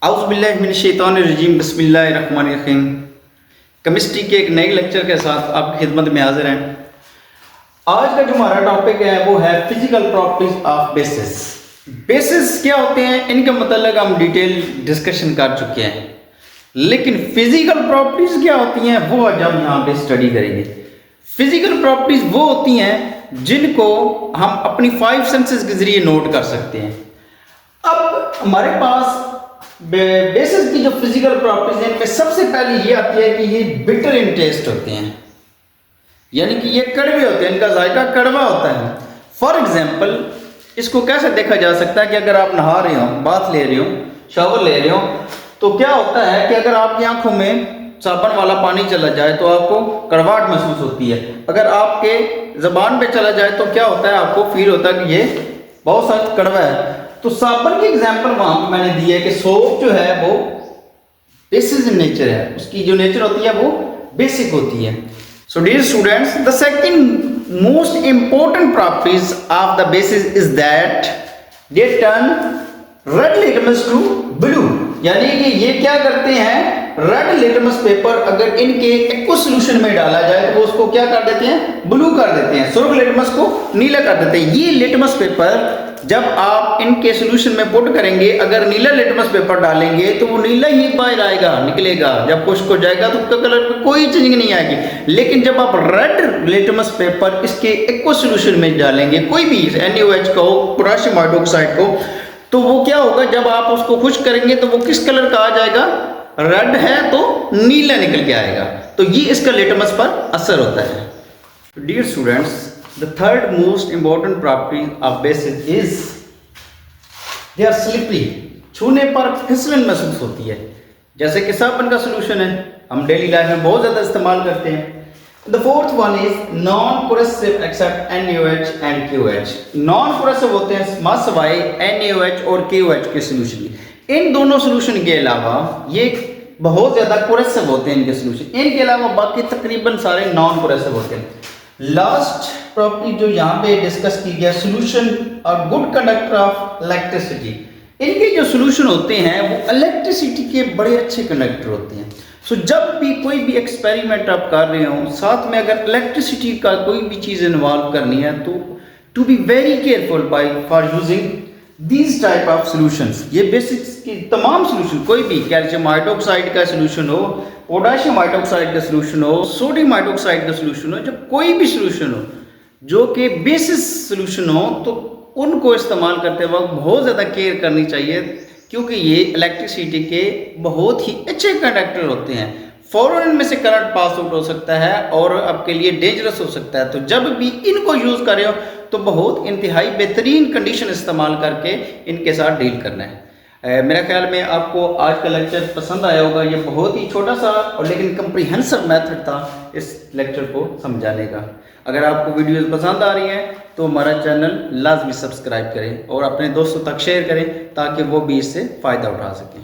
औज़ुबिल्लाहिमिनश्शैतानिर्रजीम बिस्मिल्लाहिर्रहमानिर्रहीम। केमिस्ट्री के एक नए लेक्चर के साथ आपकी खिदमत में हाजिर हैं। आज का जो हमारा टॉपिक है वो है physical properties of basis. Basis क्या होते हैं इनके मतलब हम डिटेल डिस्कशन कर चुके हैं, लेकिन फिजिकल प्रॉपर्टीज क्या होती हैं वो आज हम यहाँ पे स्टडी करेंगे। फिजिकल प्रॉपर्टीज वो होती हैं जिनको हम अपनी 5 सेंसेस के जरिए नोट कर सकते हैं। अब हमारे पास बेसिस की जो फिजिकल प्रॉपर्टीज हैं इनमें सबसे पहले ये आती है कि ये बिटर इन टेस्ट होते हैं, यानी कि ये कड़वे होते हैं, इनका जायका कड़वा होता है। फॉर एग्जाम्पल इसको कैसे देखा जा सकता है कि अगर आप नहा रहे हो, बाथ ले रहे हो, शावर ले रहे हो, तो क्या होता है कि अगर आपकी आंखों में साबुन वाला पानी चला जाए तो आपको कड़वाहट महसूस होती है। अगर आपके जबान पे चला जाए तो क्या होता है, आपको फील होता है कि ये बहुत सख्त कड़वा है। तो साबुन की एग्जांपल वहां पे मैंने दी है कि सोप जो है वो बेसिस इन नेचर है, उसकी जो नेचर होती है वो बेसिक होती है। So dear students, the second most important properties of the basis is that they turn red litmus to blue, यानी कि ये क्या करते हैं, रेड लिटमस पेपर अगर इनके एक्व सॉल्यूशन में डाला जाए तो वो उसको क्या कर देते हैं, ब्लू कर देते हैं, सुर्ख लिटमस को नीला कर देते हैं। ये लिटमस पेपर जब आप इनके सॉल्यूशन में पुट करेंगे, अगर नीला लिटमस पेपर डालेंगे तो वो नीला ही बाहर आएगा, निकलेगा। जब खुश्क हो जाएगा तो उसका कलर में कोई चेंजिंग नहीं आएगी। लेकिन जब आप रेड लिटमस पेपर इसके एक्व सॉल्यूशन में डालेंगे, कोई भी NaOH का हो, पोटेशियम हाइड्रोक्साइड को, तो वो क्या होगा, जब आप उसको खुश्क करेंगे तो वो किस कलर का आ जाएगा, रेड है तो नीला निकल के आएगा। तो ये इसका लिटमस पर असर होता है। Dear students, the third most important property of bases is they are slippery, छूने पर फिसलन महसूस होती है। जैसे कि साबुन का सॉल्यूशन है, हम डेली लाइफ में बहुत ज़्यादा इस्तेमाल करते हैं। The fourth one is non corrosive except NaOH and KOH। Non coercive होते हैं सिवाय NaOH और KOH के सॉल्यूशन की। इन दोनों सॉल्यूशन के अलावा ये बहुत ज़्यादा कोरेसिव होते हैं इनके सॉल्यूशन, इनके अलावा बाकी तकरीबन सारे नॉन कोरेसिव होते हैं। लास्ट प्रॉपर्टी जो यहाँ पे डिस्कस की गया, सॉल्यूशन और गुड कंडक्टर ऑफ इलेक्ट्रिसिटी। इनके जो सॉल्यूशन होते हैं वो इलेक्ट्रिसिटी के बड़े अच्छे कंडक्टर होते हैं। सो जब भी कोई भी एक्सपेरिमेंट आप कर रहे हो, साथ में अगर इलेक्ट्रिसिटी का कोई भी चीज़ इन्वॉल्व करनी है तो to be very careful for using these type of solutions. ये बेसिक्स की तमाम सॉल्यूशन, कोई भी कैल्शियम हाइड्रोक्साइड का सॉल्यूशन हो, पोटेशियम हाइड्रोक्साइड का सॉल्यूशन हो, सोडियम हाइड्रोक्साइड का सॉल्यूशन हो, जब कोई भी सॉल्यूशन हो जो कि बेसिस सॉल्यूशन हो, तो उनको इस्तेमाल करते वक्त बहुत ज़्यादा केयर करनी चाहिए, क्योंकि ये इलेक्ट्रिसिटी के बहुत ही अच्छे कंडक्टर होते हैं। फौरन इनमें से करंट पास आउट हो सकता है और आपके लिए डेंजरस हो सकता है। तो जब भी इनको यूज़ कर रहे हो तो बहुत इंतहाई बेहतरीन कंडीशन इस्तेमाल करके इनके साथ डील करना है। मेरा ख्याल में आपको आज का लेक्चर पसंद आया होगा। ये बहुत ही छोटा सा और लेकिन कंप्रीहेंसिव मेथड था इस लेक्चर को समझाने का। अगर आपको वीडियोस पसंद आ रही हैं तो हमारा चैनल लाजमी सब्सक्राइब करें और अपने दोस्तों तक शेयर करें ताकि वो भी इससे फ़ायदा उठा सकें।